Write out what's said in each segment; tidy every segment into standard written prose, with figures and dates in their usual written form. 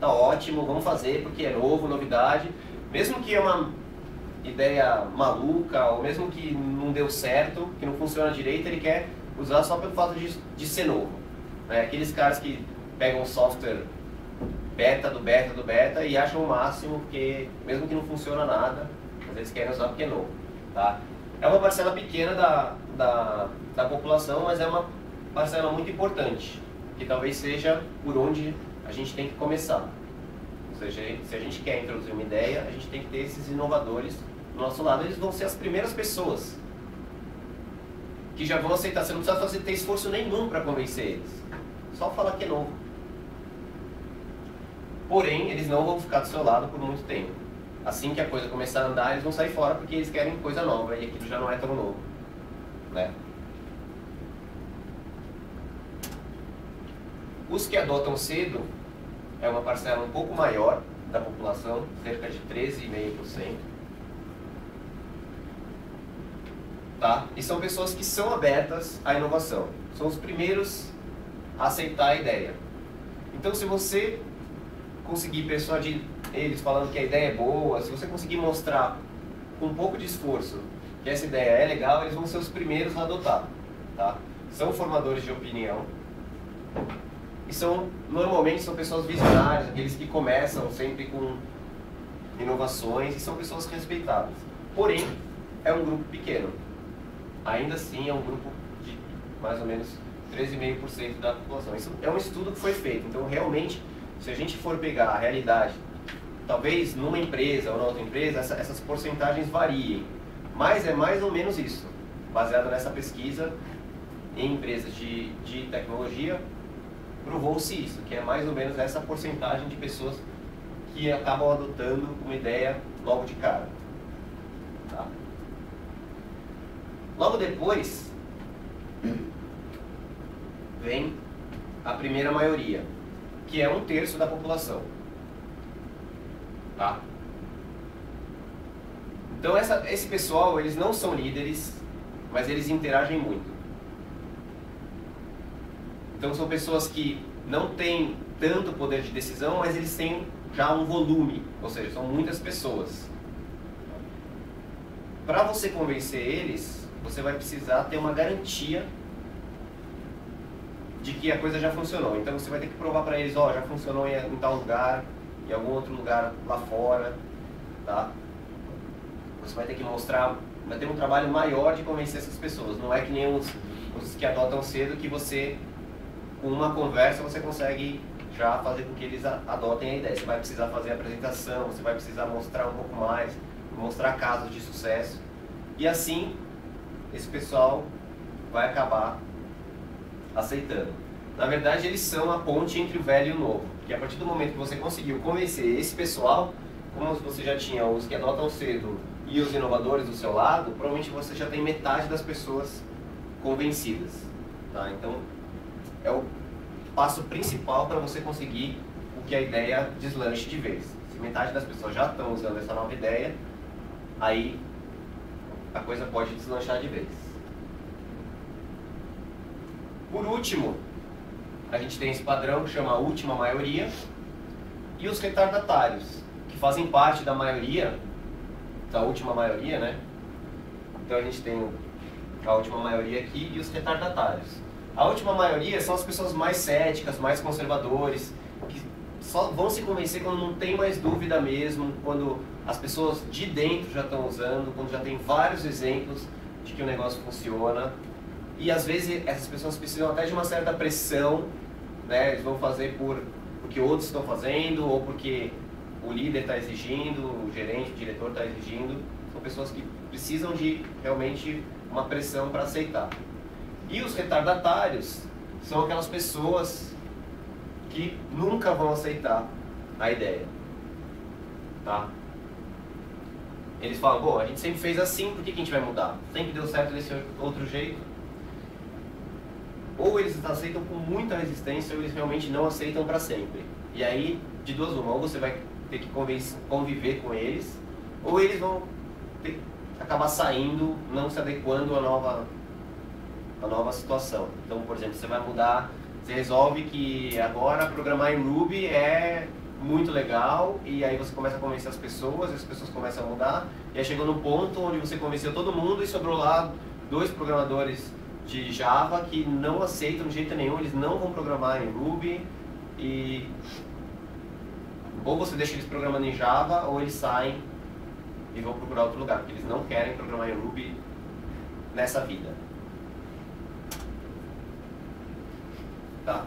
tá ótimo, vamos fazer porque é novo, novidade. Mesmo que é uma ideia maluca, ou mesmo que não deu certo, que não funciona direito, ele quer usar só pelo fato de ser novo. Aqueles caras que pegam o software beta do beta do beta e acham o máximo, porque mesmo que não funciona nada, mas eles querem usar porque é novo. Tá? É uma parcela pequena da população, mas é uma parcela muito importante, que talvez seja por onde a gente tem que começar. Ou seja, se a gente quer introduzir uma ideia, a gente tem que ter esses inovadores do nosso lado. Eles vão ser as primeiras pessoas que já vão aceitar. Você não precisa ter esforço nenhum para convencer eles. Só falar que é novo. Porém, eles não vão ficar do seu lado por muito tempo. Assim que a coisa começar a andar, eles vão sair fora porque eles querem coisa nova e aquilo já não é tão novo. Né? Os que adotam cedo é uma parcela um pouco maior da população, cerca de 13,5%. Tá? E são pessoas que são abertas à inovação. São os primeiros a aceitar a ideia. Então, se você conseguir persuadir eles falando que a ideia é boa, se você conseguir mostrar com um pouco de esforço que essa ideia é legal, eles vão ser os primeiros a adotar. Tá? São formadores de opinião. E normalmente são pessoas visionárias, aqueles que começam sempre com inovações e são pessoas respeitadas. Porém, é um grupo pequeno. Ainda assim, é um grupo de mais ou menos 13,5% da população. Isso é um estudo que foi feito. Então, realmente, se a gente for pegar a realidade, talvez numa empresa ou na outra empresa, essas porcentagens variem. Mas é mais ou menos isso. Baseado nessa pesquisa, em empresas de tecnologia, provou-se isso, que é mais ou menos essa porcentagem de pessoas que acabam adotando uma ideia logo de cara. Tá? Logo depois, vem a primeira maioria, que é 1/3 da população. Tá? Então esse pessoal, eles não são líderes, mas eles interagem muito. Então são pessoas que não têm tanto poder de decisão, mas eles têm já um volume, ou seja, são muitas pessoas. Para você convencer eles, você vai precisar ter uma garantia de que a coisa já funcionou. Então você vai ter que provar para eles, já funcionou em tal lugar, em algum outro lugar lá fora, tá? Você vai ter que mostrar, vai ter um trabalho maior de convencer essas pessoas. Não é que nem os que adotam cedo, que você, com uma conversa, você consegue já fazer com que eles adotem a ideia. Você vai precisar fazer a apresentação, você vai precisar mostrar um pouco mais, mostrar casos de sucesso. E assim, esse pessoal vai acabar aceitando. Na verdade, eles são a ponte entre o velho e o novo. Porque a partir do momento que você conseguiu convencer esse pessoal, como você já tinha os que adotam cedo e os inovadores do seu lado, provavelmente você já tem metade das pessoas convencidas. Tá? Então, é o passo principal para você conseguir o que a ideia deslanche de vez. Se metade das pessoas já estão usando essa nova ideia, aí a coisa pode deslanchar de vez. Por último, a gente tem esse padrão que chama a última maioria e os retardatários, que fazem parte da maioria, da última maioria, né? Então a gente tem a última maioria aqui e os retardatários. A última maioria são as pessoas mais céticas, mais conservadores, que só vão se convencer quando não tem mais dúvida mesmo, quando as pessoas de dentro já estão usando, quando já tem vários exemplos de que o negócio funciona. E às vezes essas pessoas precisam até de uma certa pressão, né? Eles vão fazer porque outros estão fazendo, ou porque o líder está exigindo, o gerente, o diretor está exigindo. São pessoas que precisam de realmente uma pressão para aceitar. E os retardatários são aquelas pessoas que nunca vão aceitar a ideia. Tá? Eles falam, bom, a gente sempre fez assim, por que a gente vai mudar? Sempre deu certo desse outro jeito. Ou eles aceitam com muita resistência, ou eles realmente não aceitam para sempre. E aí, de duas uma, ou você vai ter que conviver com eles, ou eles vão ter que acabar saindo, não se adequando à nova situação. Então, por exemplo, você vai mudar, você resolve que agora programar em Ruby é muito legal, e aí você começa a convencer as pessoas começam a mudar, e aí chegou no ponto onde você convenceu todo mundo e sobrou lá 2 programadores de Java que não aceitam de jeito nenhum, eles não vão programar em Ruby, e ou você deixa eles programando em Java, ou eles saem e vão procurar outro lugar, porque eles não querem programar em Ruby nessa vida. Tá?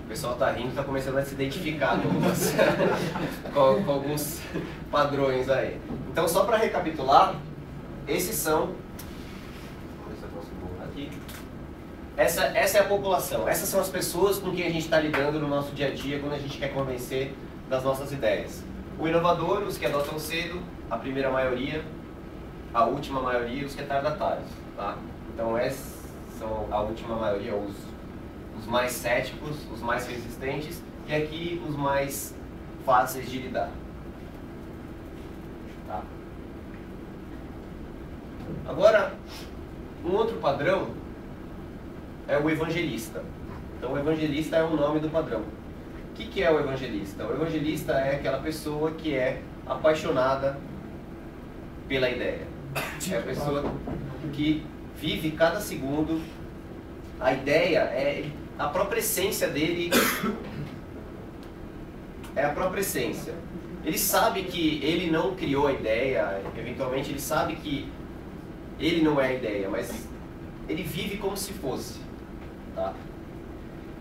O pessoal tá rindo, tá começando a se identificar com alguns padrões aí. Então, só para recapitular, esses são... Vamos ver se eu consigo voltar aqui. Essa é a população, essas são as pessoas com quem a gente está lidando no nosso dia a dia quando a gente quer convencer das nossas ideias. O inovador, os que adotam cedo, a primeira maioria, a última maioria, os retardatários. Tá? Então, esses são a última maioria, os mais céticos, os mais resistentes, e aqui os mais fáceis de lidar. Tá? Agora, um outro padrão é o evangelista. Então, o evangelista é o nome do padrão. O que é o evangelista? O evangelista é aquela pessoa que é apaixonada pela ideia. É a pessoa que vive cada segundo. A ideia é a própria essência dele, é a própria essência. Ele sabe que ele não criou a ideia, eventualmente ele sabe que ele não é a ideia, mas ele vive como se fosse. Tá?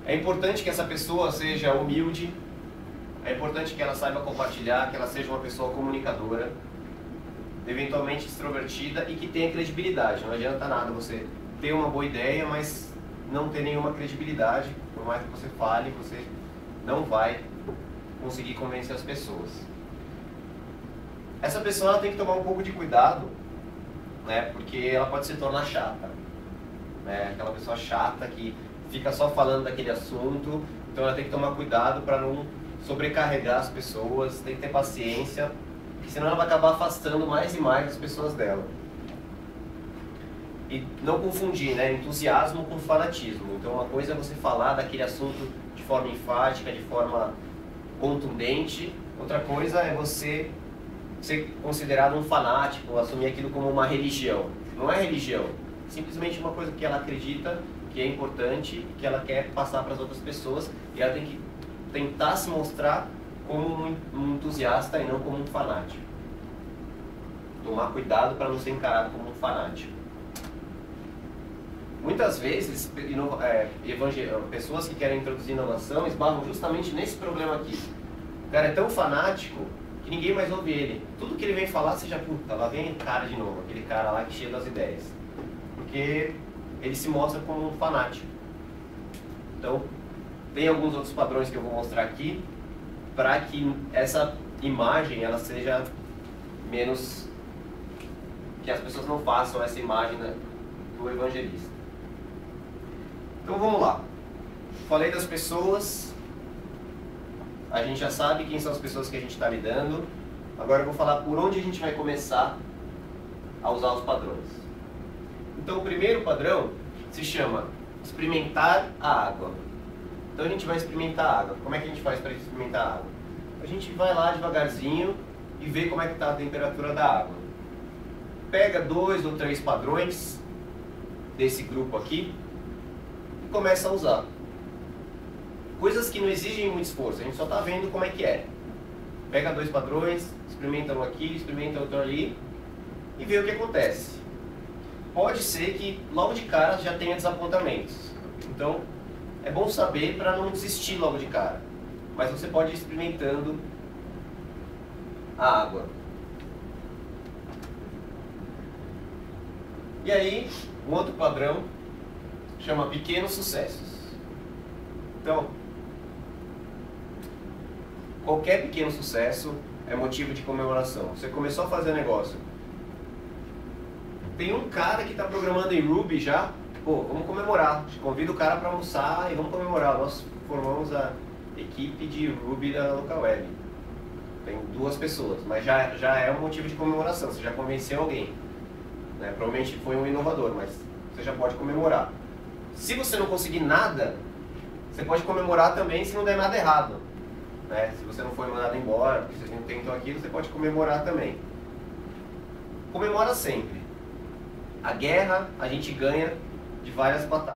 É importante que essa pessoa seja humilde, é importante que ela saiba compartilhar, que ela seja uma pessoa comunicadora, eventualmente extrovertida e que tenha credibilidade. Não adianta nada você ter uma boa ideia, mas não ter nenhuma credibilidade. Por mais que você fale, você não vai conseguir convencer as pessoas. Essa pessoa ela tem que tomar um pouco de cuidado, né, porque ela pode se tornar chata. Né, aquela pessoa chata que fica só falando daquele assunto, então ela tem que tomar cuidado para não sobrecarregar as pessoas, tem que ter paciência, porque senão ela vai acabar afastando mais e mais as pessoas dela. E não confundir, né, entusiasmo com fanatismo. Então uma coisa é você falar daquele assunto de forma enfática, de forma contundente, outra coisa é você ser considerado um fanático, assumir aquilo como uma religião. Não é religião, é simplesmente uma coisa que ela acredita que é importante, que ela quer passar para as outras pessoas, e ela tem que tentar se mostrar como um entusiasta e não como um fanático. Tomar cuidado para não ser encarado como um fanático. Muitas vezes, pessoas que querem introduzir inovação esbarram justamente nesse problema aqui. O cara é tão fanático que ninguém mais ouve ele. Tudo que ele vem falar, você já, puta, lá vem o cara de novo, aquele cara lá que cheio das ideias. Porque ele se mostra como um fanático. Então, tem alguns outros padrões que eu vou mostrar aqui para que essa imagem ela seja menos... que as pessoas não façam essa imagem, né, do evangelista. Então vamos lá. Falei das pessoas, a gente já sabe quem são as pessoas que a gente está lidando. Agora eu vou falar por onde a gente vai começar a usar os padrões. Então o primeiro padrão se chama experimentar a água. Então a gente vai experimentar a água. Como é que a gente faz para experimentar a água? A gente vai lá devagarzinho e vê como é que está a temperatura da água. Pega 2 ou 3 padrões desse grupo aqui e começa a usar. Coisas que não exigem muito esforço, a gente só está vendo como é que é. Pega 2 padrões, experimenta um aqui, experimenta outro ali e vê o que acontece. Pode ser que logo de cara já tenha desapontamentos. Então é bom saber para não desistir logo de cara. Mas você pode ir experimentando a água. E aí, um outro padrão chama pequenos sucessos. Então, qualquer pequeno sucesso é motivo de comemoração. Você começou a fazer negócio. Tem um cara que está programando em Ruby já, pô, vamos comemorar. Convida o cara para almoçar e vamos comemorar. Nós formamos a equipe de Ruby da Local Web. Tem 2 pessoas, mas já é um motivo de comemoração. Você já convenceu alguém. Né? Provavelmente foi um inovador, mas você já pode comemorar. Se você não conseguir nada, Você pode comemorar também se não der nada errado, né? Se você não foi mandado embora, porque você não tentou aquilo, você pode comemorar também. Comemora sempre. A guerra a gente ganha de várias batalhas.